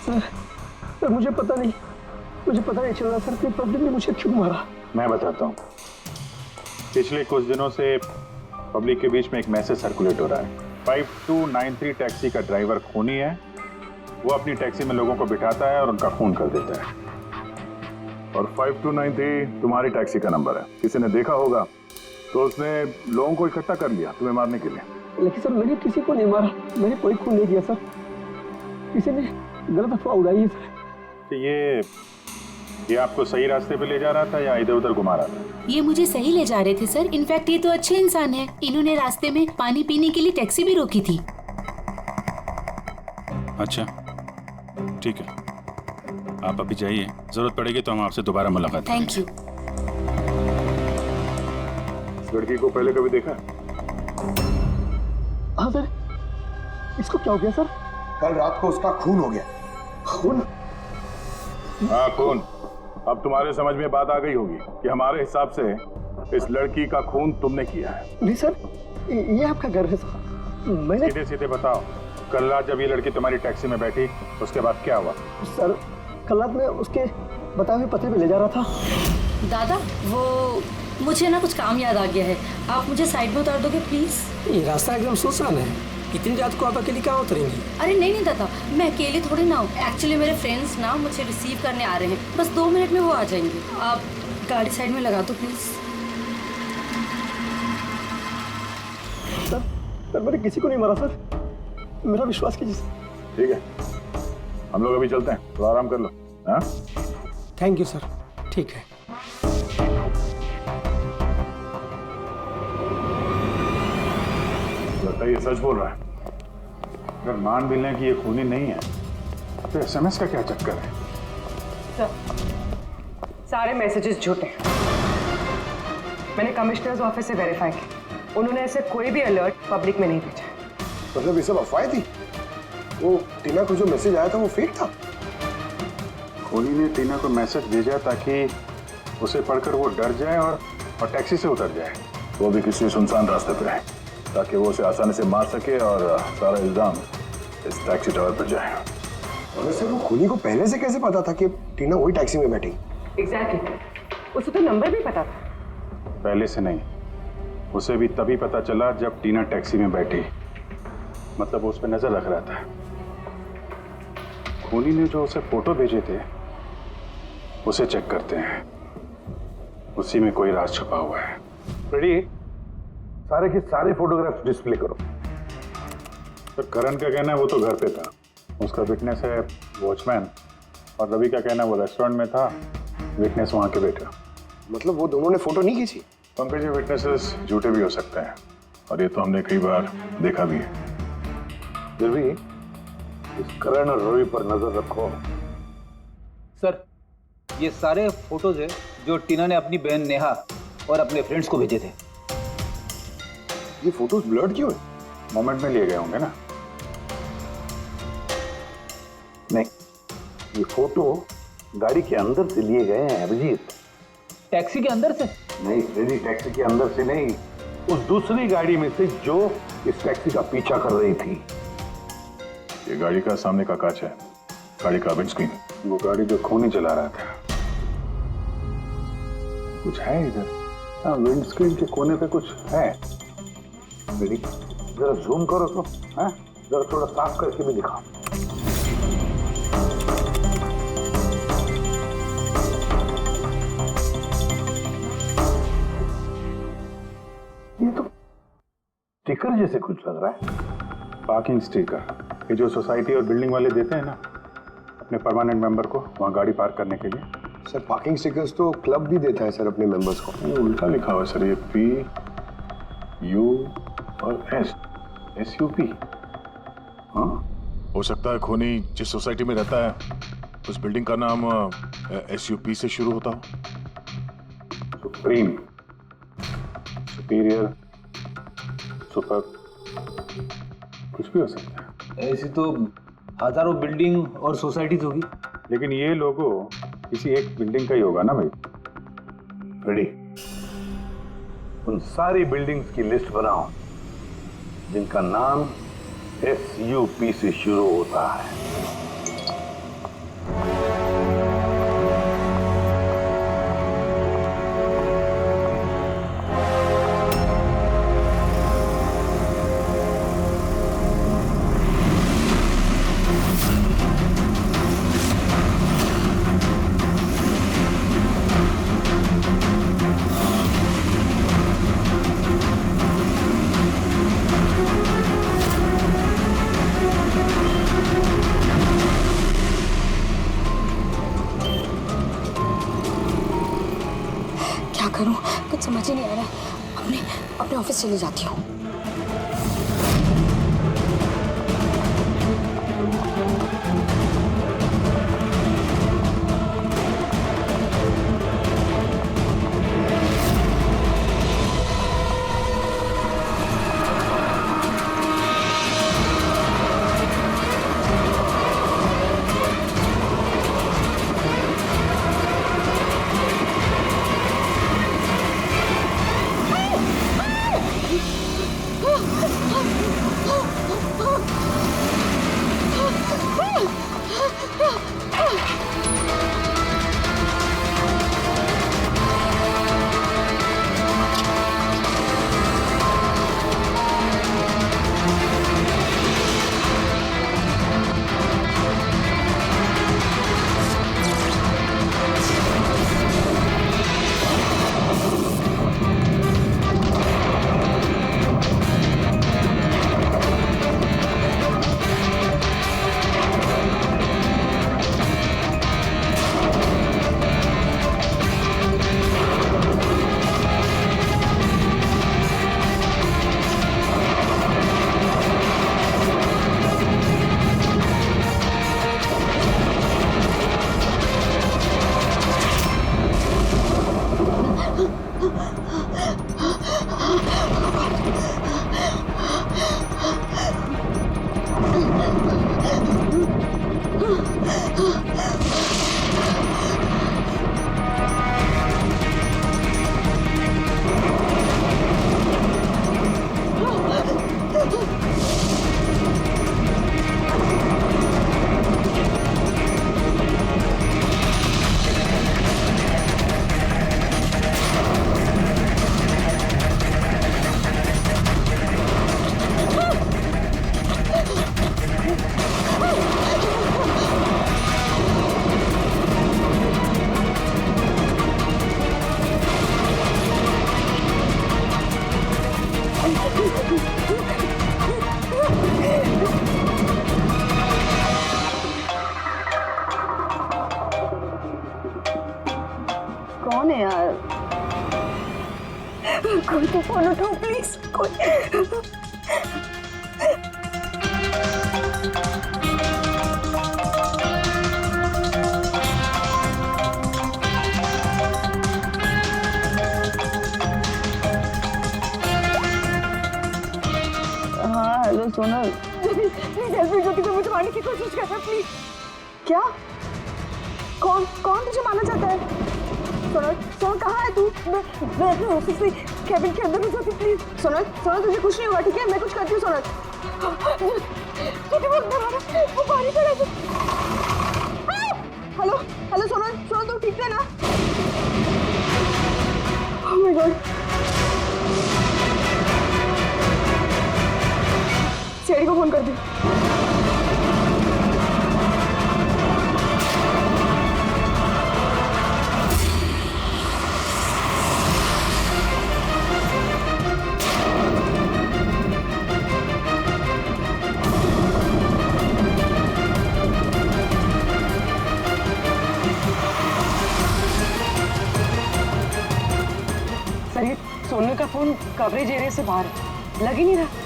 Sir मुझे पता नहीं चल रहा सर कि पब्लिक ने मुझे क्यों मारा। मैं बताता हूँ। पिछले कुछ दिनों से पब्लिक के बीच में एक मैसेज सर्कुलेट हो रहा है। 5293 टैक्सी का ड्राइवर खूनी है। वो अपनी टैक्सी में लोगों को बिठाता है और उनका खून कर देता है। और 5293 तुम्हारी टैक्सी का नंबर है। किसी ने देखा होगा तो उसने लोगों को इकट्ठा कर लिया तुम्हें मारने के लिए। लेकिन सर मैंने किसी को नहीं मारा, मैंने कोई खून नहीं किया सर। किसी ने गलत अफवाह उड़ाई है सर। तो ये आपको सही रास्ते पे ले जा रहा था या इधर उधर घुमा रहा था? ये मुझे सही ले जा रहे थे सर। इनफैक्ट ये तो अच्छे इंसान है। इन्होंने रास्ते में पानी पीने के लिए टैक्सी भी रोकी थी। अच्छा ठीक है, आप अभी जाइए, जरूरत पड़ेगी तो हम आपसे दोबारा मुलाकात करेंगे। Thank you. इस लड़की को पहले कभी देखा? हाँ सर। इसको क्या हो गया सर? कल रात को उसका खून हो गया। खून? हाँ खून। अब तुम्हारे समझ में बात आ गई होगी कि हमारे हिसाब से इस लड़की का खून तुमने किया है। नहीं सर, ये आपका घर है सर। मैंने सीधे सीधे बताओ, कल रात जब ये लड़की तुम्हारी टैक्सी में बैठी उसके बाद क्या हुआ? सर कल रात में उसके बताए हुए पते पे ले जा रहा था। दादा वो मुझे ना कुछ काम याद आ गया है, आप मुझे साइड में उतार दोगे प्लीज? ये रास्ता एकदम सुनसान है, इतनी रात को आप अकेली कहाँ उतरेंगी? अरे नहीं दादा, मैं अकेले थोड़ी ना हूँ। एक्चुअली मेरे फ्रेंड्स ना मुझे रिसीव करने आ रहे हैं, बस 2 मिनट में वो आ जाएंगे। आप गाड़ी साइड में लगा दो प्लीज। सर मैंने किसी को नहीं मारा सर, मेरा विश्वास कीजिए सर। ठीक है, हम लोग अभी चलते हैं, तो आराम कर लो। हाँ थैंक यू सर। ठीक है। लगता है ये सच बोल रहा है। अगर मान भी लें कि ये खूनी नहीं है तो SMS का क्या चक्कर है? सर, सारे मैसेजेस झूठे हैं। मैंने कमिश्नर्स ऑफिस से वेरीफाई किया, उन्होंने ऐसे कोई भी अलर्ट पब्लिक में नहीं भेजा। मतलब ये सब अफवाहें थी? वो टीना को जो मैसेज आया था वो फेक था? खूनी ने टीना को मैसेज भेजा ताकि उसे पढ़कर वो डर जाए और टैक्सी से उतर जाए, वो भी किसी सुनसान रास्ते पे है, ताकि वो उसे आसानी से मार सके और सारा इल्जाम इस टैक्सी ड्राइवर पर जाए। और वैसे वो खूनी को पहले से कैसे पता था कि टीना वही टैक्सी में बैठी? एग्जैक्टली, उसे तो नंबर भी पता था। पहले से नहीं, उसे भी तभी पता चला जब टीना टैक्सी में बैठी, मतलब वो उस पर नजर रख रहा था। खूनी ने जो उसे फोटो भेजे थे उसे चेक करते हैं, उसी में कोई राज छुपा हुआ है। रेडी, सारे के सारे फोटोग्राफ्स डिस्प्ले करो। तो करण का कहना है वो तो घर पे था, उसका विटनेस है वॉचमैन, और रवि का कहना है वो रेस्टोरेंट में था, विटनेस वहां के बैठा। मतलब वो दोनों ने फोटो नहीं खींची? पंकज, ये विटनेसेस झूठे भी हो सकते हैं और ये तो हमने कई बार देखा भी है। फिर भी इस करण और रवि पर नजर रखो। सर, ये सारे फोटोज है जो टीना ने अपनी बहन नेहा और अपने फ्रेंड्स को भेजे थे। ये फोटोज ब्लर्ड क्यों है? मोमेंट में लिए गए होंगे ना? नहीं, ये फोटो गाड़ी के अंदर से लिए गए हैं अभिजीत। टैक्सी के अंदर से? नहीं रेडी, टैक्सी के अंदर से नहीं, उस दूसरी गाड़ी में से जो इस टैक्सी का पीछा कर रही थी। ये गाड़ी का सामने का कांच है, गाड़ी का विंडस्क्रीन, वो गाड़ी जो खूनी चला रहा था। कुछ है इधर? हाँ, विंडस्क्रीन के कोने पे कुछ है। रेडी, जरा जूम करो तो, हाँ जरा थोड़ा साफ करके भी दिखाओ। ये तो स्टिकर जैसे कुछ लग रहा है। पार्किंग स्टिकर, ये जो सोसाइटी और बिल्डिंग वाले देते हैं ना अपने परमानेंट मेंबर को वहाँ गाड़ी पार्क करने के लिए। सर पार्किंग स्टिकर्स तो क्लब भी देता है सर अपने मेंबर्स को। ये उल्टा लिखा हुआ है सर, ये PU और SUP। हाँ, हो सकता है खूनी जिस सोसाइटी में रहता है उस बिल्डिंग का नाम SUP से शुरू होता हो। सुप्रीम, सुपीरियर, सुपर, कुछ भी हो सकता है। ऐसी तो हजारों बिल्डिंग और सोसाइटीज होगी, लेकिन ये लोगो किसी एक बिल्डिंग का ही होगा ना भाई। रेडी, उन सारी बिल्डिंग्स की लिस्ट बनाओ जिनका नाम SUP से शुरू होता है। क्या करूं, कुछ समझ ही नहीं आ रहा। अपने ऑफिस चली जाती हूँ। कौन है यार? कोई तो फोन उठाओ प्लीज। कोई हाँ hello Sonal, please help me. Jyoti को मुझे मारने की कोशिश कर रहा है प्लीज। क्या? कौन कौन तुझे मारना चाहता है? सोनल सोनल कहाँ है तू? मैं अपने ऑफिस में कैबिन के अंदर हूँ। ज्योति प्लीज। सोनल सोनल तुझे कुछ नहीं होगा ठीक है? मैं कुछ करती हूँ सोनल। ज्योति वो पानी पड़ा है। हेलो हेलो सोनल सोनल तू ठीक है ना? Oh my God. सीआईडी को फोन कर दी। सर ये सोनल का फोन कवरेज एरिया से बाहर है, लग ही नहीं रहा।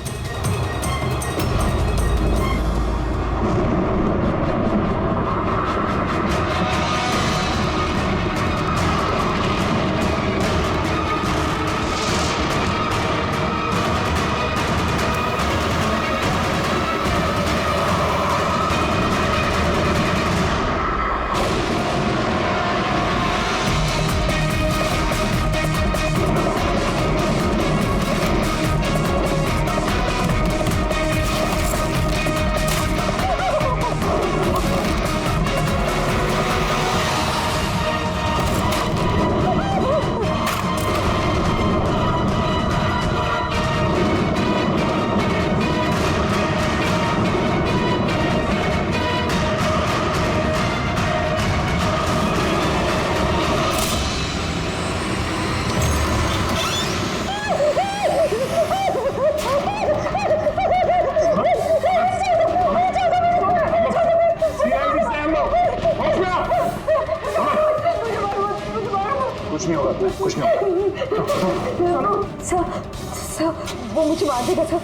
सर वो मुझे मार देगा सर।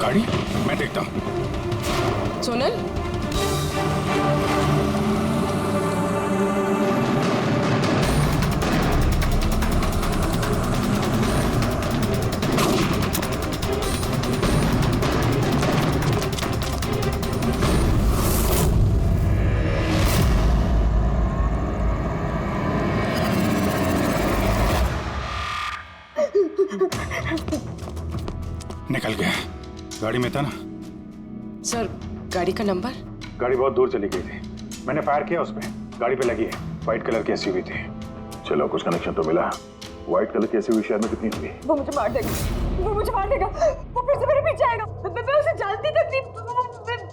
गाड़ी मैं देखता हूँ। सोनल, निकल गया। गाड़ी में था ना? सर गाड़ी का नंबर? गाड़ी बहुत दूर चली गई थी, मैंने फायर किया उस पर, गाड़ी पे लगी है। व्हाइट कलर की एसयूवी थी। चलो कुछ कनेक्शन तो मिला। व्हाइट कलर की एसयूवी शहर में कितनी होगी? वो मुझे मार देगा, वो मुझे मार देगा, वो फिर से मेरे पीछे आएगा। मैं उसे जानती तक नहीं।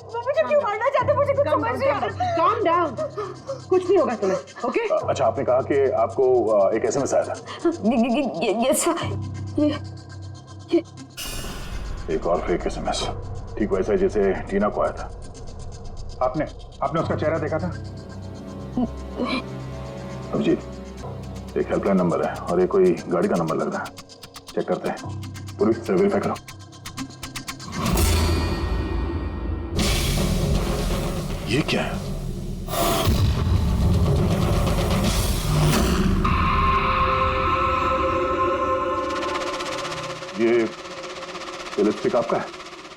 वो मुझे क्यों मारना चाहता है, मुझे कुछ समझ नहीं आ रहा। Calm down. कुछ नहीं होगा तुम्हें, ओके? अच्छा, आपने कहा कि आपको एक एसएमएस आया था। Yes sir. ये एक और फेक एसएमएस, ठीक वैसा ही जैसे टीना को आया था। आपने उसका चेहरा देखा था? अभिजीत, एक हेल्पलाइन नंबर है और ये कोई गाड़ी का नंबर लग रहा है। चेक करते हैं। पूरी से वेरीफाई करो। ये क्या है? ये लिपस्टिक आपका है?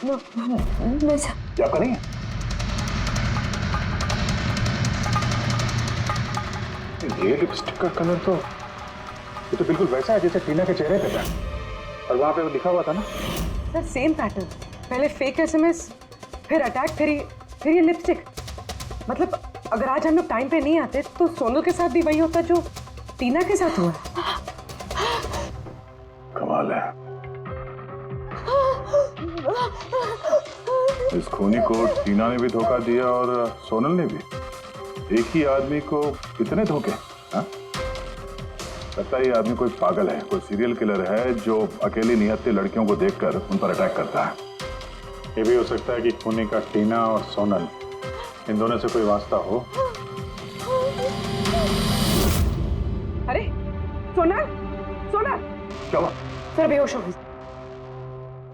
नहीं सर। क्या आपका नहीं है? ये लिपस्टिक का कलर तो, ये तो बिल्कुल वैसा है जैसे टीना के चेहरे पे था, और वहां पे वो लिखा हुआ था ना। सर सेम पैटर्न, पहले फेक एसएमएस, फिर अटैक, फिर ये लिपस्टिक। मतलब अगर आज हम लोग टाइम पे नहीं आते तो सोनल के साथ भी वही होता जो टीना के साथ हुआ। कमाल है। इस खूनी को टीना ने भी धोखा दिया और सोनल ने भी। एक ही आदमी को कितने धोखे? हाँ? लगता है ये आदमी कोई पागल है, कोई सीरियल किलर है जो अकेली नियत्ती लड़कियों को देखकर उन पर अटैक करता है। ये भी हो सकता है कि खूनी का टीना और सोनल, इन दोनों से कोई वास्ता हो। अरे सोनल, सोनल! क्या हुआ? सर बेहोश हो गई।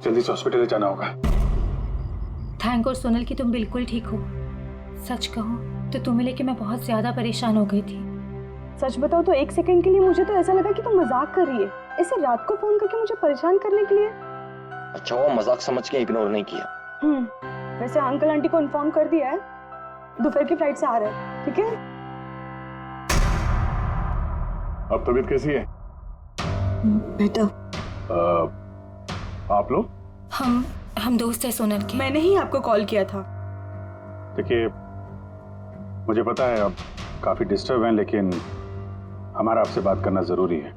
जल्दी से हॉस्पिटल ले जाना होगा। थैंक गॉड सोनल कि तुम बिल्कुल ठीक हो। सच कहूँ तो तुम्हें लेके मैं बहुत ज्यादा परेशान हो गई थी। सच बताओ तो एक सेकंड के लिए मुझे तो ऐसा लगा कि तुम मजाक कर रही है, ऐसे रात को फोन करके मुझे परेशान करने के लिए। अच्छा, वो मजाक समझ के इग्नोर नहीं किया। वैसे अंकल आंटी को इन्फॉर्म कर दिया है, दोपहर की फ्लाइट से आ रहे हैं। ठीक है। अब तबीयत कैसी है? बेटा आप लोग? हम दोस्त हैं सोनल के। मैंने ही आपको कॉल किया था। देखिए, मुझे पता है अब काफी डिस्टर्ब हैं, लेकिन हमारा आपसे बात करना जरूरी है।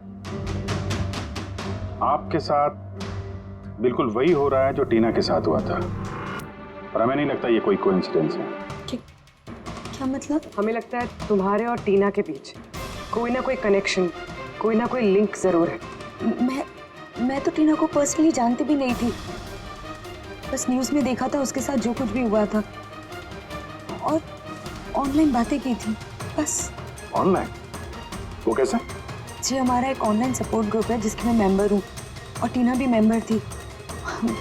आपके साथ बिल्कुल वही हो रहा है जो टीना के साथ हुआ था, और हमें नहीं लगता ये कोई कोइंसिडेंस है। क्या मतलब? हमें लगता है तुम्हारे और टीना के बीच कोई ना कोई कनेक्शन, कोई ना कोई लिंक जरूर है। मैं तो टीना को पर्सनली जानती भी नहीं थी, बस न्यूज़ में देखा था उसके साथ जो कुछ भी हुआ था और ऑनलाइन बातें की थी, बस। ऑनलाइन? वो कैसे? जी, हमारा एक ऑनलाइन सपोर्ट ग्रुप है जिसकी मैं मेंबर हूँ और टीना भी मेंबर थी।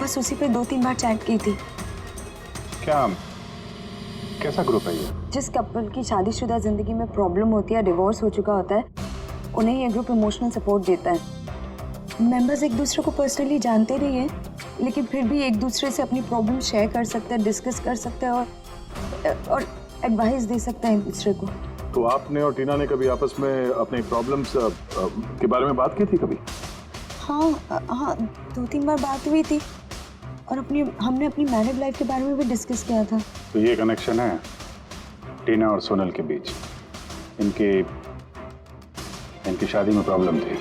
बस उसी पे 2-3 बार चैट की थी। कैसा ग्रुप है ये? जिस कपल की शादीशुदा जिंदगी में प्रॉब्लम होती है, डिवोर्स हो चुका होता है, उन्हें ये ग्रुप इमोशनल सपोर्ट देता है। मेंबर्स एक दूसरे को पर्सनली जानते नहीं हैं, लेकिन फिर भी एक दूसरे से अपनी प्रॉब्लम शेयर कर सकते हैं, डिस्कस कर सकते हैं और एडवाइस दे सकते हैं एक दूसरे को। तो आपने और टीना ने कभी आपस में अपनी प्रॉब्लम्स के बारे में बात की थी कभी? हाँ, 2-3 बार बात हुई थी और हमने अपनी मैरिड लाइफ के बारे में भी डिस्कस किया था। तो ये कनेक्शन है टीना और सोनल के बीच। इनकी शादी में प्रॉब्लम थी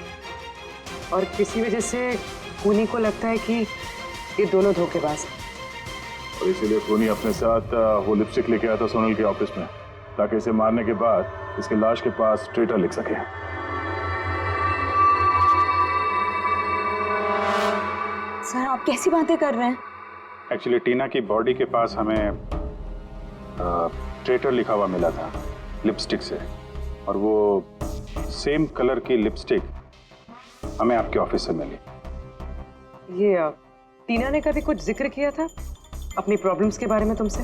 और किसी वजह से खूनी को लगता है कि ये दोनों धोखेबाज हैं। और इसीलिए खूनी अपने साथ वो लिपस्टिक लेके आया था सोनल के ऑफिस में, ताकि इसे मारने के बाद इसके लाश के पास ट्रेटर लिख सके। सर, आप कैसी बातें कर रहे हैं? एक्चुअली टीना की बॉडी के पास हमें ट्रेटर लिखा हुआ मिला था लिपस्टिक से, और वो सेम कलर की लिपस्टिक हमें आपके ऑफिस से मिली। ये टीना ने कभी कुछ जिक्र किया था अपनी प्रॉब्लम्स के बारे में तुमसे?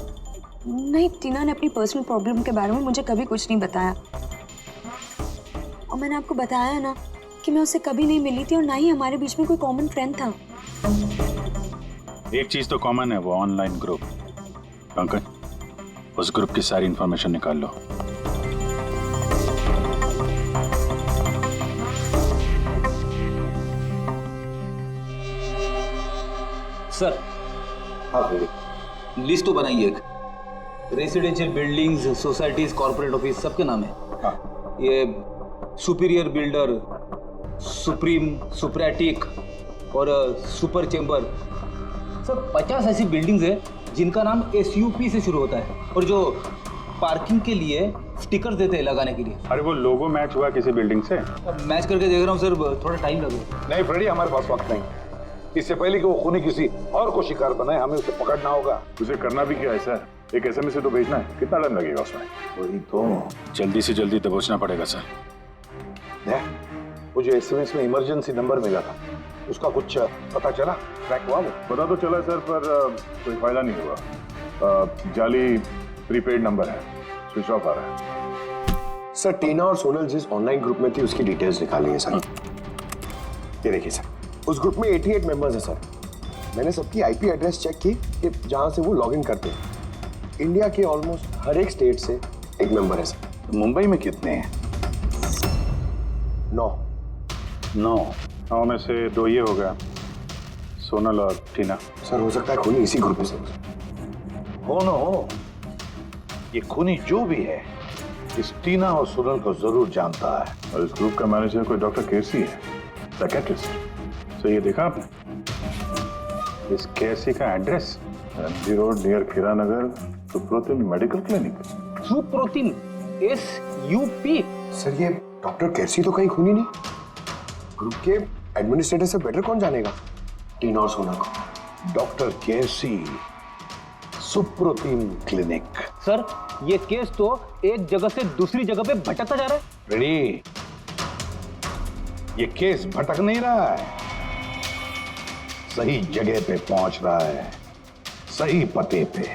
नहीं, टीना ने अपनी पर्सनल प्रॉब्लम के बारे में मुझे कभी कुछ नहीं बताया। और मैंने आपको बताया ना कि मैं उससे कभी नहीं मिली थी और ना ही हमारे बीच में कोई कॉमन फ्रेंड था। एक चीज तो कॉमन है, वो ऑनलाइन ग्रुप। पंकज, उस ग्रुप की सारी इंफॉर्मेशन निकाल लो। सर, हाँ भैया, लिस्ट तो बनाइए एक। Residential buildings, societies, corporate office सबके नाम है। हाँ। ये सुपीरियर बिल्डर, सुप्रीम, सुप्रेटिक और सुपर चेंबर, सब 50 ऐसी बिल्डिंग्स है जिनका नाम SUP से शुरू होता है और जो पार्किंग के लिए स्टिकर देते हैं लगाने के लिए। अरे वो लोगो मैच हुआ किसी बिल्डिंग से? अब मैच करके देख रहा हूँ सर, थोड़ा टाइम लगेगा। नहीं फ्रेडी, हमारे पास वक्त नहीं। इससे पहले कि वो खूनी किसी और को शिकार बनाए, हमें उसे पकड़ना होगा। उसे करना भी क्या ऐसा है? एक SMS से तो भेजना है, कितना टाइम लगेगा उसमें? वही तो। जल्दी से जल्दी दबोचना पड़ेगा सर। वो जो SMS में इमरजेंसी नंबर मिला था, उसका कुछ पता चला? ट्रैक हुआ वो? पता तो चला सर, पर कोई फायदा नहीं हुआ। जाली प्रीपेड नंबर है, स्विच ऑफ आ रहा है। सर, टीना और सोनल जिस ऑनलाइन ग्रुप में थी उसकी डिटेल्स निकाली है सर। ये देखिए सर, उस ग्रुप में 88 मेंबर्स हैं सर। मैंने सबकी IP एड्रेस चेक की कि जहां से वो लॉगिन करते हैं। इंडिया के ऑलमोस्ट हर एक स्टेट से एक मेंबर है सर। तो मुंबई में कितने हैं? 9। 9 में से 2 ये हो गया, सोनल और टीना। सर, हो सकता है खूनी इसी ग्रुप में से हो न हो, ये खूनी जो भी है इस टीना और सोनल को जरूर जानता है। और इस ग्रुप का मैनेजर कोई डॉक्टर केसी है, साइकेट्रिस्ट। तो ये देखा आपने इस केसी का एड्रेस? MG रोड नियर खीरा नगर, Suprotim medical clinic. Suprotim, SUP। Sir, ये डॉक्टर कैसी तो कहीं खूनी नहीं। ग्रुप के एडमिनिस्ट्रेटर से बेटर कौन जानेगा टीना और सोना को? डॉक्टर केसी, सुप्रोतिम क्लिनिक। सर, ये केस तो एक जगह से दूसरी जगह पे भटकता जा रहा है। रेडी, ये केस भटक नहीं रहा है, सही जगह पे पहुंच रहा है, सही पते पे।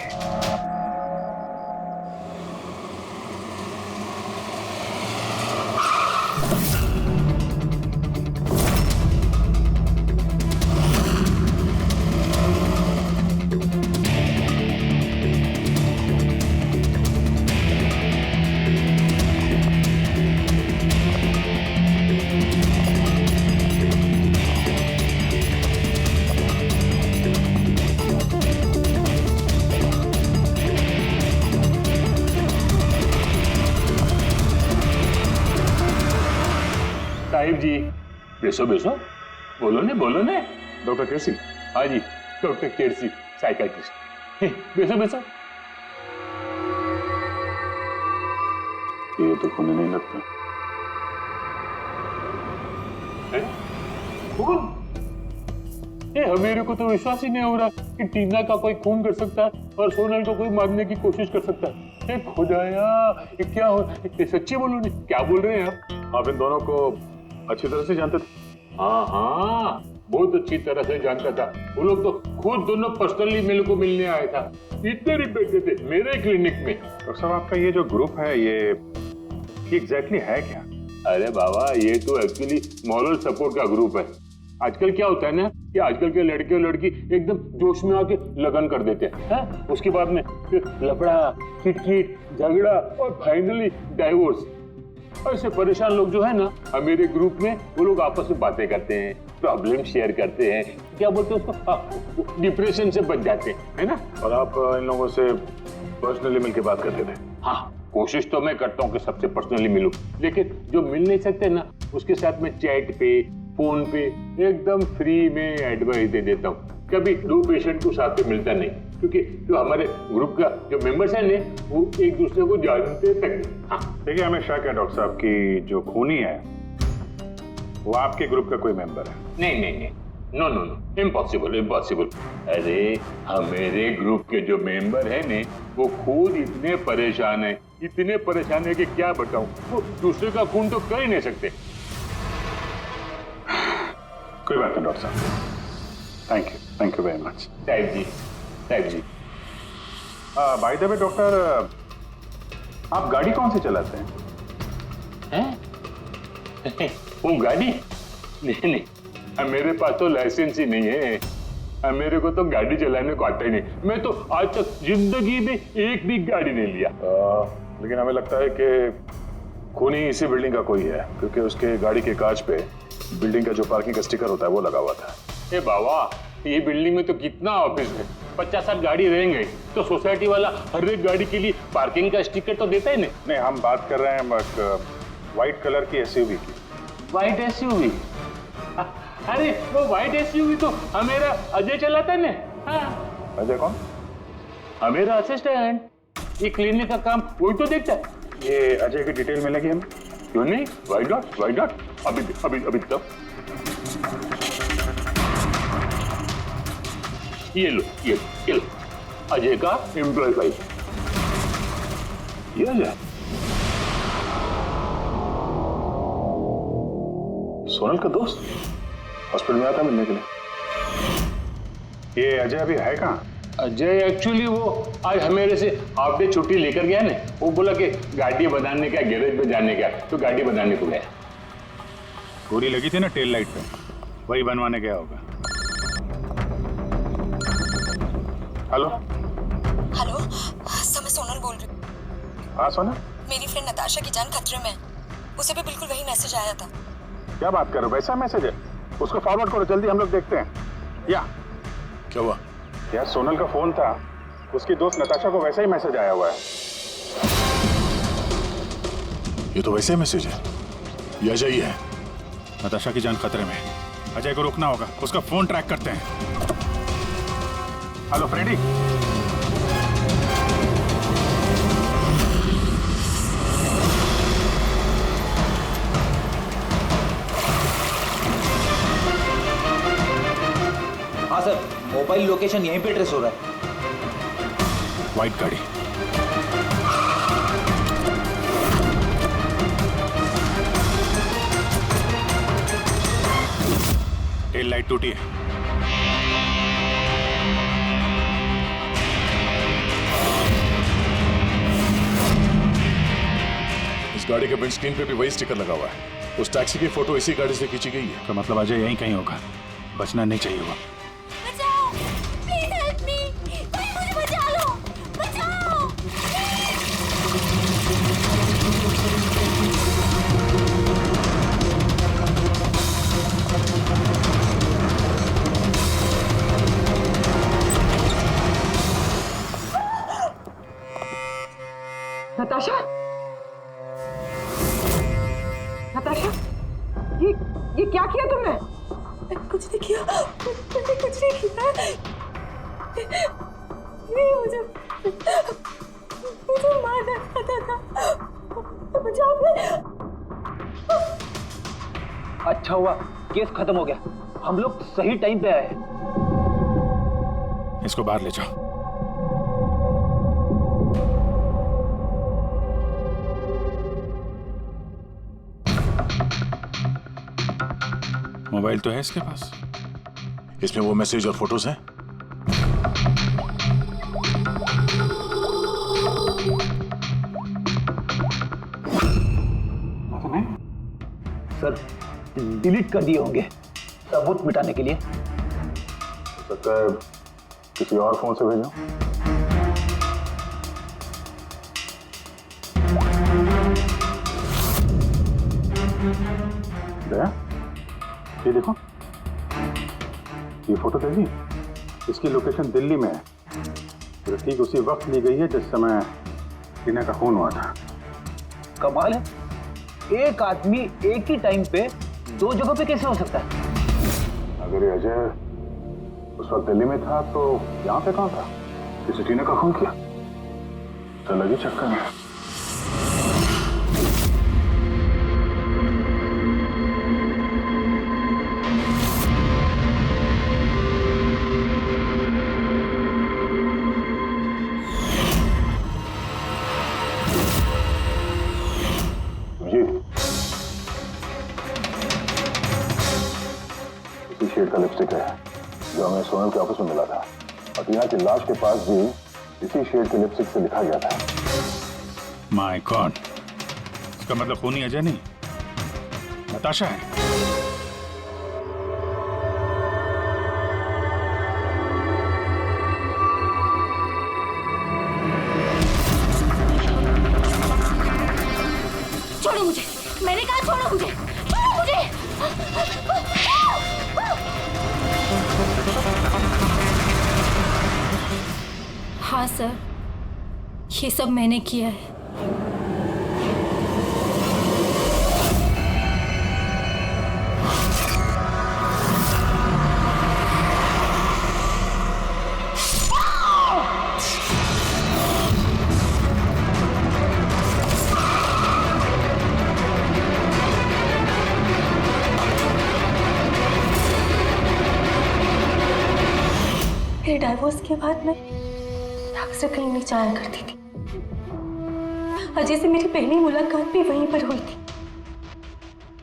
साहिब जी, बेसो बेसो, बोलो ने। डॉक्टर केसी? हाँ जी, डॉक्टर केसी, साइकाइट्रिस्ट। बेसो बेसो। ये तो खूनी नहीं लगता। खून? मेरे को तो विश्वास ही नहीं हो रहा कि टीना का कोई खून कर सकता है और सोनल को कोई मारने की कोशिश कर सकता है। खुदाया, ये क्या हो? सच्ची बोलो नहीं, क्या बोल रहे हैं आप इन दोनों को अच्छी तरह से जानते थे? हाँ, बहुत अच्छी तरह से जानता था। वो लोग तो खुद दोनों पर्सनली मेरे को मिलने आए था। इतने रिपेटे थे मेरे क्लिनिक में। डॉक्टर साहब, आपका ये जो ग्रुप है ये एग्जैक्टली है क्या? अरे बाबा, ये तो एक्चुअली मॉरल सपोर्ट का ग्रुप है। आजकल क्या होता है ना कि आजकल के लड़के और लड़की एकदम जोश में आके लगन कर देते हैं। उसके बाद में फिर लफड़ा, किटकिट, झगड़ा और फाइनली डाइवोर्स। ऐसे परेशान लोग जो है ना, मेरे ग्रुप में वो लोग आपस में बातें करते हैं, प्रॉब्लम शेयर करते हैं, क्या बोलते हैं उसको, डिप्रेशन से बच जाते हैं, है ना। और आप इन लोगों से पर्सनली मिलकर बात करते थे? हाँ, कोशिश तो मैं करता हूँ कि सबसे पर्सनली मिलूं, लेकिन जो मिल नहीं सकते ना, उसके साथ में चैट पे, फोन पे एकदम फ्री में एडवाइस दे देता हूँ। कभी 2 पेशेंट को साथ में मिलता नहीं, क्योंकि जो हमारे ग्रुप का जो मेंबर्स हैं ने, वो एक दूसरे को जानते तक नहीं। हाँ, देखिए, हमें शक है डॉक्टर साहब की जो खूनी है वो आपके ग्रुप का कोई मेंबर है। नहीं, नो, इम्पॉसिबल। अरे मेरे ग्रुप के जो मेंबर है ने, वो खुद इतने परेशान है कि क्या बताऊं। वो दूसरे का खून तो कर ही नहीं सकते। कोई बात नहीं डॉक्टर साहब, थैंक यू वेरी मच। साहब जी बाय द वे डॉक्टर, आप गाड़ी कौन सी चलाते हैं? हैं? वो गाड़ी? नहीं, मेरे पास तो लाइसेंस ही नहीं है। मेरे को तो गाड़ी चलाने को आता ही नहीं। मैं तो आज तक जिंदगी में एक भी गाड़ी नहीं लिया। लेकिन हमें लगता है कि खूनी इसी बिल्डिंग का कोई है, क्योंकि उसके गाड़ी के कांच पे बिल्डिंग का जो पार्किंग का स्टिकर होता है वो लगा हुआ था। ए बाबा, ये बिल्डिंग में तो कितना ऑफिस है, 50-60 गाड़ी रहेंगे तो सोसाइटी वाला हर एक गाड़ी के लिए पार्किंग का स्टिकर तो देता ही नहीं, हम बात कर रहे हैं व्हाइट कलर की एसयूवी की। White SUV? अरे वो व्हाइट एसयूवी तो हमेरा अजय चलाता है ना। हाँ। अजय कौन? हमेरा असिस्टेंट, ये क्लीनिक का काम वही तो देखता है। ये अजय की डिटेल मिलेगी हमें? क्यों नहीं? Why not? अभी तक ये लो अजय का एम्प्लॉय फाइल। ये अजय सोनल का दोस्त हॉस्पिटल में आता मिलने के लिए। ये अजय अभी है कहाँ? अजय एक्चुअली वो आज हमेरे से हाफ डे छुट्टी लेकर गया ना। वो बोला कि गाड़ी बनाने का, गैरेज पे जाने का, तो गाड़ी बनाने को गया। गोली लगी थी ना टेल लाइट पे, वही बनवाने गया होगा। हेलो सर, मैं सोनल बोल रही हूँ। हाँ सोनल, मेरी फ्रेंड नताशा की जान खतरे में है। उसे भी बिल्कुल वही मैसेज आया था। क्या बात कर रहे हो? वैसा मैसेज है? उसको फॉरवर्ड करो जल्दी, हम लोग देखते हैं। या क्या हुआ? यार सोनल का फोन था, उसकी दोस्त नताशा को वैसा ही मैसेज आया हुआ है। ये तो वैसे मैसेज है, ये अजय ही है। नताशा की जान खतरे में है, अजय को रोकना होगा, उसका फोन ट्रैक करते हैं। हेलो फ्रेडी, हाँ सर, मोबाइल लोकेशन यहीं पे ट्रेस हो रहा है। व्हाइट गाड़ी, टेल लाइट टूटी है। इस गाड़ी के विंडस्क्रीन पे भी वही स्टिकर लगा हुआ है। उस टैक्सी की फोटो इसी गाड़ी से खींची गई है। तो मतलब अजय यहीं कहीं होगा, बचना नहीं चाहिए हुआ। बचाओ, प्लीज हेल्प मी, कोई मुझे बचा लो, बचाओ। नताशा, ये क्या किया तुमने? कुछ नहीं किया, मैंने कुछ नहीं किया। ये मुझे मारना चाहता था। बचाओ। अच्छा हुआ केस खत्म हो गया, हम लोग सही टाइम पे आए। इसको बाहर ले जाओ। मोबाइल तो है इसके पास। इसमें वो मैसेज और फोटोज हैं। सर डिलीट कर दिए होंगे सबूत मिटाने के लिए। हो सकता है किसी और फोन से भेजो। दया, ये देखो, ये फोटो देखी, इसकी लोकेशन दिल्ली में है। तो ठीक उसी वक्त ली गई है जिस समय टीना का खून हुआ था। कमाल है, एक आदमी एक ही टाइम पे दो जगह पे कैसे हो सकता है? अगर ये अजय उस वक्त दिल्ली में था तो यहाँ पे कहाँ था? किसी टीना का खून किया तो लगी चक्कर में। शेड का लिपस्टिक है जो हमें हमें सोनल के ऑफिस में मिला था और टीना की लाश के पास भी इसी शेड के लिपस्टिक से लिखा गया था। माय गॉड, इसका मतलब खूनी अजय नहीं, नताशा है। छोड़ो मुझे, मैंने कहा छोड़ो मुझे, छोड़ो मुझे। हाँ सर, ये सब मैंने किया है। मेरे डाइवोर्स के बाद मैं अक्सर कहीं नहीं जाया करती थी। अजय से मेरी पहली मुलाकात भी वहीं पर हुई थी।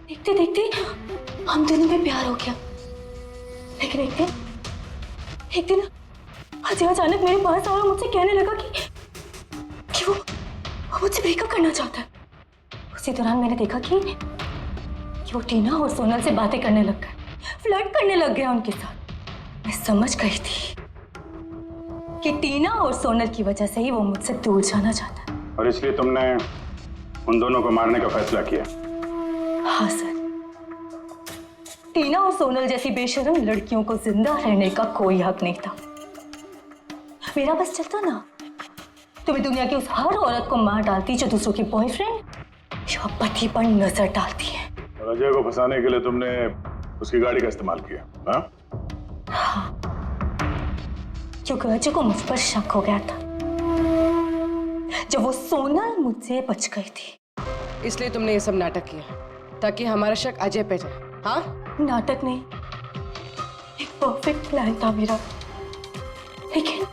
देखते देखते हम दोनों में प्यार हो गया। लेकिन एक दिन अजय अचानक मेरे पास आया और मुझसे कहने लगा कि वो मुझसे ब्रेकअप करना चाहता है। उसी दौरान मैंने देखा कि वो टीना और सोनल से बातें करने लग गया, फ्लर्ट करने लग गया उनके साथ। मैं समझ गई थी कि टीना और सोनल की वजह से ही वो मुझसे दूर जाना चाहता है। और इसलिए तुमने उन दोनों को मारने का फैसला किया? हाँ सर, टीना और सोनल जैसी बेशर्म लड़कियों को जिंदा रहने का कोई हक नहीं था। मेरा बस चलता ना तो मैं दुनिया की उस हर औरत को मार डालती जो दूसरों के बॉयफ्रेंड या पति पर नजर डालती है। और अजय को फंसाने के लिए तुमने उसकी गाड़ी का इस्तेमाल किया? हाँ, क्योंकि अजय को मुझ पर शक हो गया था जब वो सोनल मुझसे बच गई थी। इसलिए तुमने ये सब नाटक किया ताकि हमारा शक अजय पे जाए? हाँ, नाटक नहीं, एक परफेक्ट प्लान था मेरा। लेकिन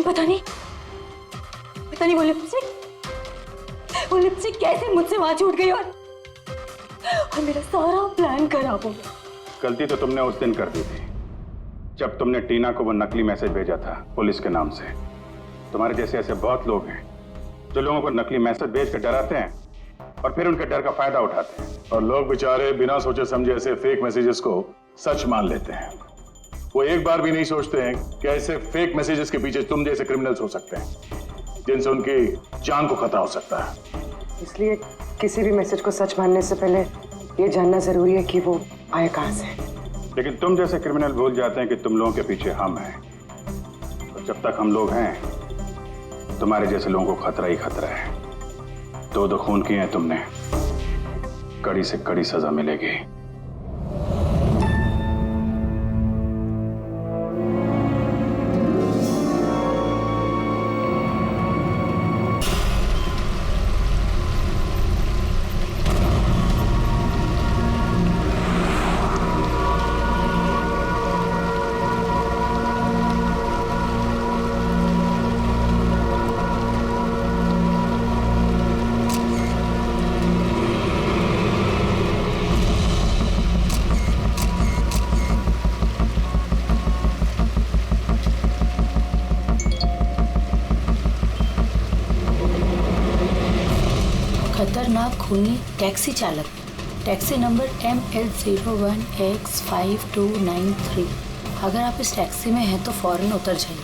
पता नहीं वो लिपस्टिक कैसे मुझसे वहां छूट गई और मेरा सारा प्लान खराब हो गया। गलती तो तुमने उस दिन कर दी थी जब तुमने टीना को वो नकली मैसेज भेजा था पुलिस के नाम से। तुम्हारे जैसे ऐसे बहुत लोग हैं जो लोगों को नकली मैसेज भेज कर डराते हैं और फिर उनके डर का फायदा उठाते हैं। और लोग बेचारे बिना सोचे समझे ऐसे फेक मैसेजेस को सच मान लेते हैं। वो एक बार भी नहीं सोचते हैं कि ऐसे फेक मैसेजेस के पीछे तुम जैसे क्रिमिनल्स हो सकते हैं जिनसे उनकी जान को खतरा हो सकता है। इसलिए किसी भी मैसेज को सच मानने से पहले ये जानना जरूरी है कि वो आया कहां से। लेकिन तुम जैसे क्रिमिनल भूल जाते हैं कि तुम लोगों के पीछे हम हैं। और जब तक हम लोग हैं तुम्हारे जैसे लोगों को खतरा ही खतरा है। दो खून किए हैं तुमने, कड़ी से कड़ी सजा मिलेगी। खतरनाक खूनी टैक्सी चालक, टैक्सी नंबर ML01X5293। अगर आप इस टैक्सी में हैं तो फौरन उतर जाइए।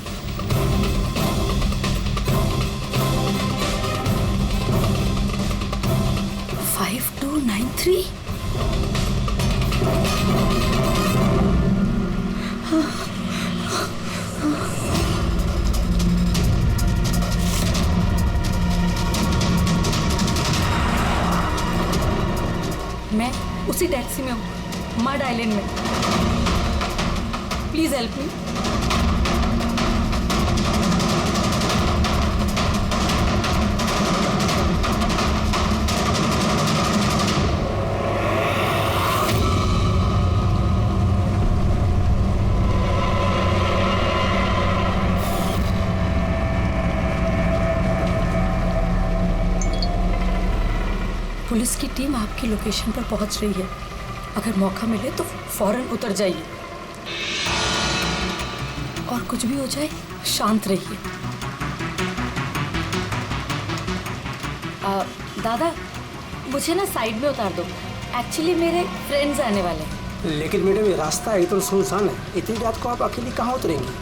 मैं उसी टैक्सी में हूँ, मड आइलैंड में। Please help me. पुलिस की टीम आपकी लोकेशन पर पहुंच रही है। अगर मौका मिले तो फौरन उतर जाइए। और कुछ भी हो जाए शांत रहिए। दादा मुझे ना साइड में उतार दो, एक्चुअली मेरे फ्रेंड्स आने वाले हैं। लेकिन मैडम ये रास्ता एकदम सुनसान है, इतनी रात को आप अकेली कहाँ उतरेंगी?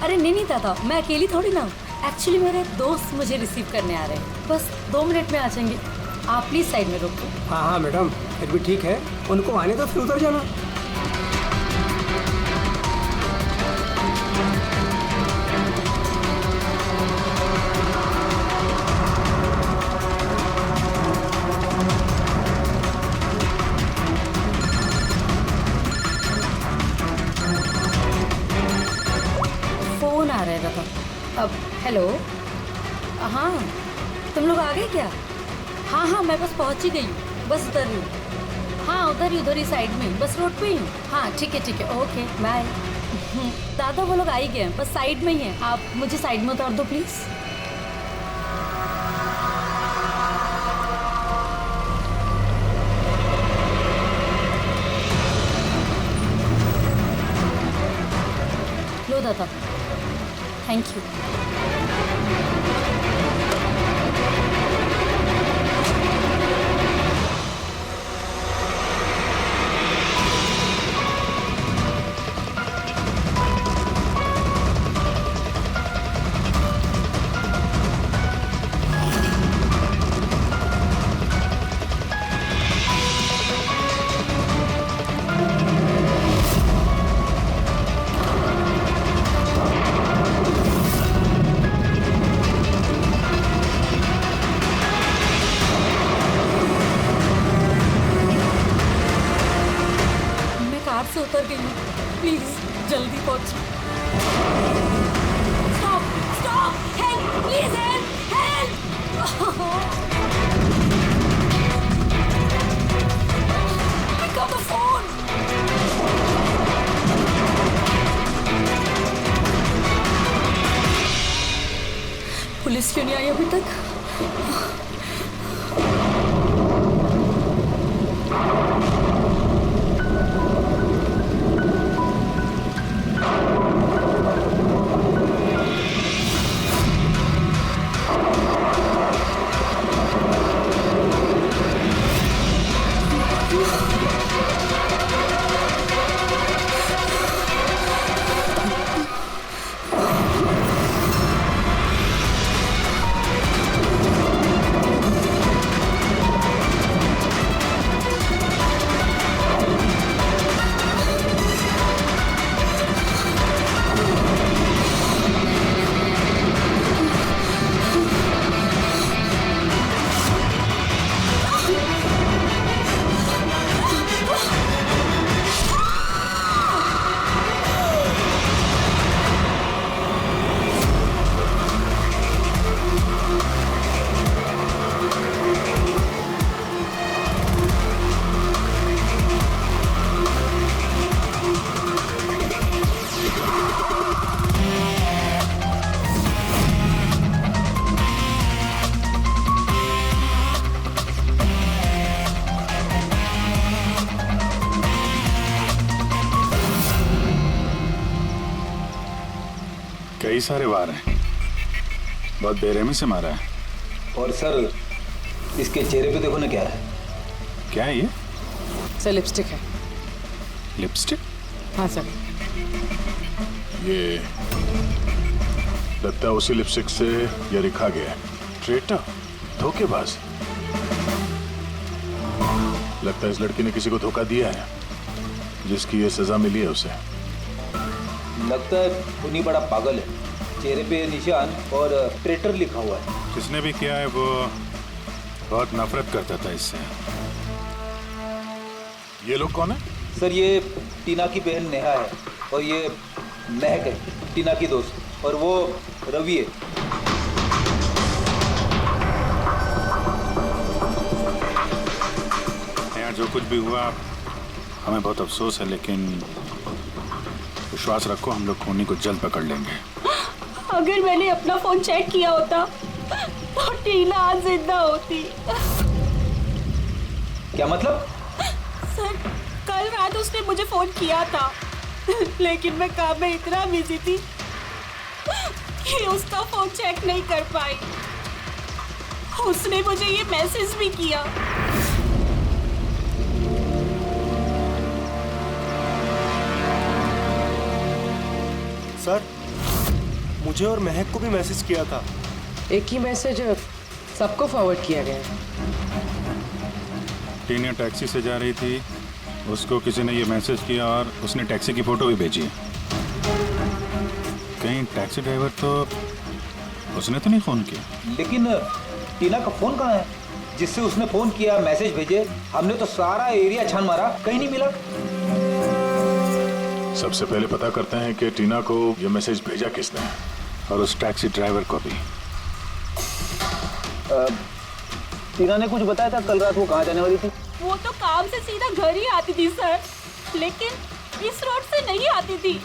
अरे नहीं दादा, मैं अकेली थोड़ी ना हूँ। एक्चुअली मेरे दोस्त मुझे रिसीव करने आ रहे हैं, बस 2 मिनट में आ जाएंगे। आप प्लीज साइड में रोको। हाँ मैडम, फिर भी ठीक है, उनको आने तो फिर उतर जाना। फोन आ रहा है दादा। अब हेलो, हाँ तुम लोग आ गए क्या? हाँ मैं बस पहुंच ही गई हूँ, बस उधर ही। हाँ उधर ही साइड में, बस रोड पे ही हूँ। हाँ ठीक है, ओके बाय। दादा वो लोग आ ही गए हैं, बस साइड में ही हैं। आप मुझे साइड में उतार दो प्लीज। लो दादा, थैंक यू। से उतर गई हूँ, प्लीज जल्दी पहुंचो। Stop, help, please help. Pick up the phone. Police क्यों नहीं आई अभी तक? कई सारे वार हैं, बहुत बेरहमी से मारा है। और सर इसके चेहरे पे देखो ना क्या है। क्या है ये? सर लिपस्टिक है। लिपस्टिक? हाँ सर। ये लगता है उसी लिपस्टिक से ये लिखा गया है, ट्रेटर, धोखेबाज। लगता है इस लड़की ने किसी को धोखा दिया है, जिसकी ये सजा मिली है उसे। लगता है खूनी बड़ा पागल है। चेहरे पे निशान और ट्रेटर लिखा हुआ है। जिसने भी किया है वो बहुत नफरत करता था इससे। ये लोग कौन है? सर ये टीना की बहन नेहा है और ये महक है, टीना की दोस्त, और वो रवि है। यहाँ जो कुछ भी हुआ हमें बहुत अफसोस है, लेकिन विश्वास रखो हम लोग खूनी को जल्द पकड़ लेंगे। अगर मैंने अपना फोन चेक किया होता तो टीना आज जिंदा होती। क्या मतलब? सर कल रात उसने मुझे फोन किया था लेकिन मैं काम में इतना बिजी थी कि उसका फोन चेक नहीं कर पाई। उसने मुझे ये मैसेज भी किया। सर, मुझे और महक को भी मैसेज किया था। एक ही मैसेज सबको फॉरवर्ड किया गया है। टीना टैक्सी से जा रही थी, उसको किसी ने ये मैसेज किया और उसने टैक्सी की फोटो भी भेजी है। कहीं टैक्सी ड्राइवर तो उसने तो नहीं फोन किया। लेकिन टीना का फोन कहाँ है जिससे उसने फोन किया, मैसेज भेजे? हमने तो सारा एरिया छान मारा, कहीं नहीं मिला। सबसे पहले पता करते हैं कि टीना को ये मैसेज भेजा किसने और उस टैक्सी ड्राइवर को भी। टीना ने कुछ बताया था कल रात वो कहाँ जाने वाली थी? वो तो काम से सीधा घर ही आती थी सर, लेकिन इस रोड से नहीं आती थी।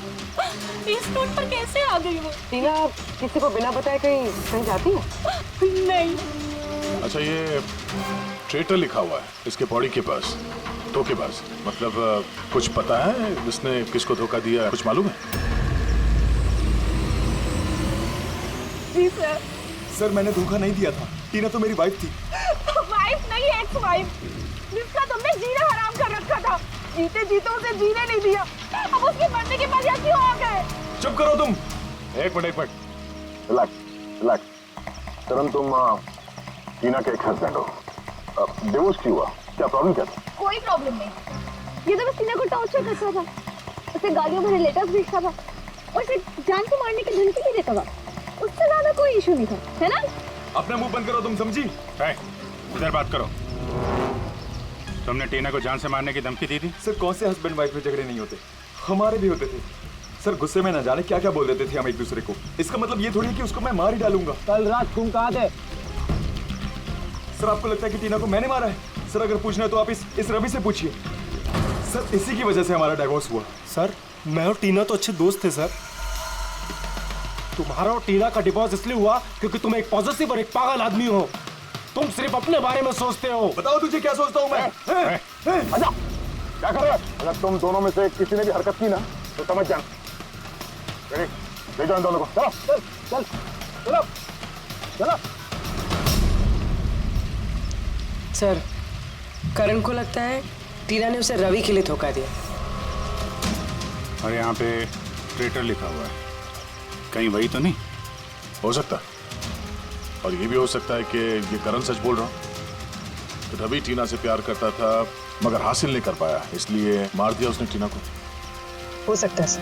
इस रोड पर कैसे आ गई वो? टीना किसी को बिना बताए कहीं जाती है? नहीं। अच्छा, ये ट्रेटर लिखा हुआ है इसके बॉडी के पास, तो के पास, मतलब कुछ पता है इसने किसको धोखा दिया, कुछ मालूम है? जी सर। सर, मैंने धोखा नहीं दिया था। टीना तो मेरी वाइफ थी। वाइफ नहीं, एक्स वाइफ, जिसका तुमने जीना हराम कर रखा था। जीते जीते उसे जीने नहीं दिया। अब उसके मरने के बाद यहाँ क्यों आ गए? चुप करो तुम। एक मिनट, रिलैक्स रिलैक्स। करण, तुम टीना के एक हस्बैंड हो, डिवोर्स क्यों हुआ? क्या प्रॉब्लम क्या था? कोई प्रॉब्लम नहीं। ये तो बस टीना को टॉर्चर करता था, उसे गालियों भरे लेटर्स भेजता था और उसे जान से मारने की धमकी भी देता था। उससे ज्यादा कोई इशू नहीं था, है ना? अपना मुंह बंद करो तुम, समझी? इधर बात करो। तुमने टीना को जान से मारने की धमकी दी थी? सर, कौन से हस्बैंड वाइफ में झगड़े नहीं होते? हमारे भी होते थे सर। गुस्से में ना जाने क्या क्या बोल देते थे हम एक दूसरे को। इसका मतलब ये थोड़ी है कि उसको मैं मार ही डालूंगा। कल रात तुम कहाँ थे? सर, आपको लगता है कि टीना को मैंने मारा है? सर, अगर पूछना है तो आप इस रवि से पूछिए। सर, इसी की वजह से हमारा डिवोर्स हुआ। सर, मैं और टीना तो अच्छे दोस्त थे सर। तुम्हारा और टीना का डिवोर्स इसलिए हुआ क्योंकि तुम एक पॉजिटिव और एक पागल आदमी हो। तुम सिर्फ अपने बारे में सोचते हो। बताओ तुझे क्या सोचता हूँ मैं? अच्छा, क्या कर रहे हो? अगर तुम दोनों में से किसी ने भी हरकत की ना तो समझ जाना। ले जाओ इन दोनों को। चलो चल चल चलो चलो। सर, करण को लगता है टीना ने उसे रवि के लिए धोखा दिया। और यहाँ पे ट्रेटर लिखा हुआ है, कहीं वही तो नहीं? हो सकता है, और ये भी हो सकता है कि ये करण सच बोल रहा हूँ। तो रवि टीना से प्यार करता था मगर हासिल नहीं कर पाया, इसलिए मार दिया उसने टीना को। हो सकता है सर,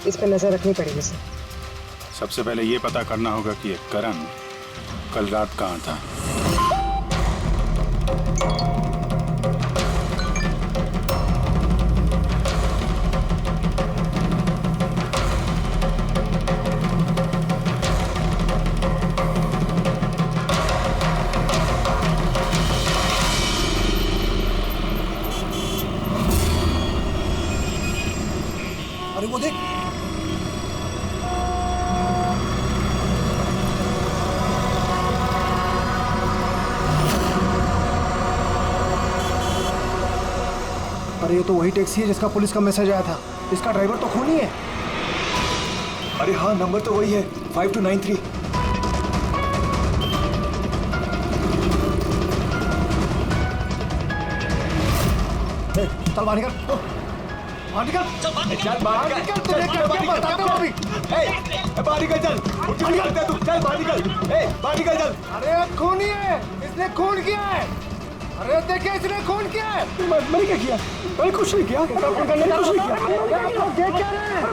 इस पर नजर रखनी पड़ेगी सर। सबसे पहले ये पता करना होगा कि ये करण कल रात कहाँ था। अरे वो देख, अरे ये तो वही टैक्सी है जिसका पुलिस का मैसेज आया था। इसका ड्राइवर तो खूनी है। अरे हाँ, नंबर तो वही है, 5293। चल बाहर निकल, बाहर निकल, चल बाहर निकल, तुझे क्या बताता हूँ अभी। बाहर निकल, चल तू, चल बाहर निकल, बाहर निकल चल। अरे खूनी है, इसने खून किया है। अरे देखिए, इसने खून किया है। मैंने क्या किया? मैंने कुछ नहीं किया। कुछ नहीं किया।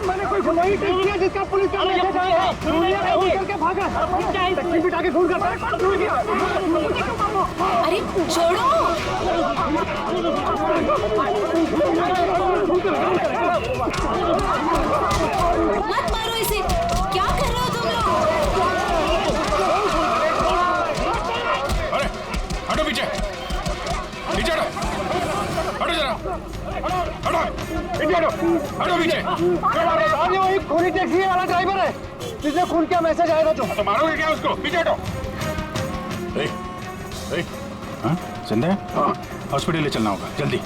मैंने कोई गुनाह नहीं किया जिसका पुलिस का मैसेज आया है। खून करके भागा, टैक्सी बिठा के खून करता है। अरे छोड़ो। मत मारो इसे। क्या कर रहे हो तुम लोग? अरे हटो पीछे, पीछे हटो, हटो जरा, हटो पीछे, हटो पीछे। अरे वही खूनी टैक्सी वाला ड्राइवर है जिसने खून का मैसेज आया था। तो मारोगे क्या उसको? पीछे हटो। हाँ, जिंदा है? हाँ, हॉस्पिटल ले चलना होगा जल्दी।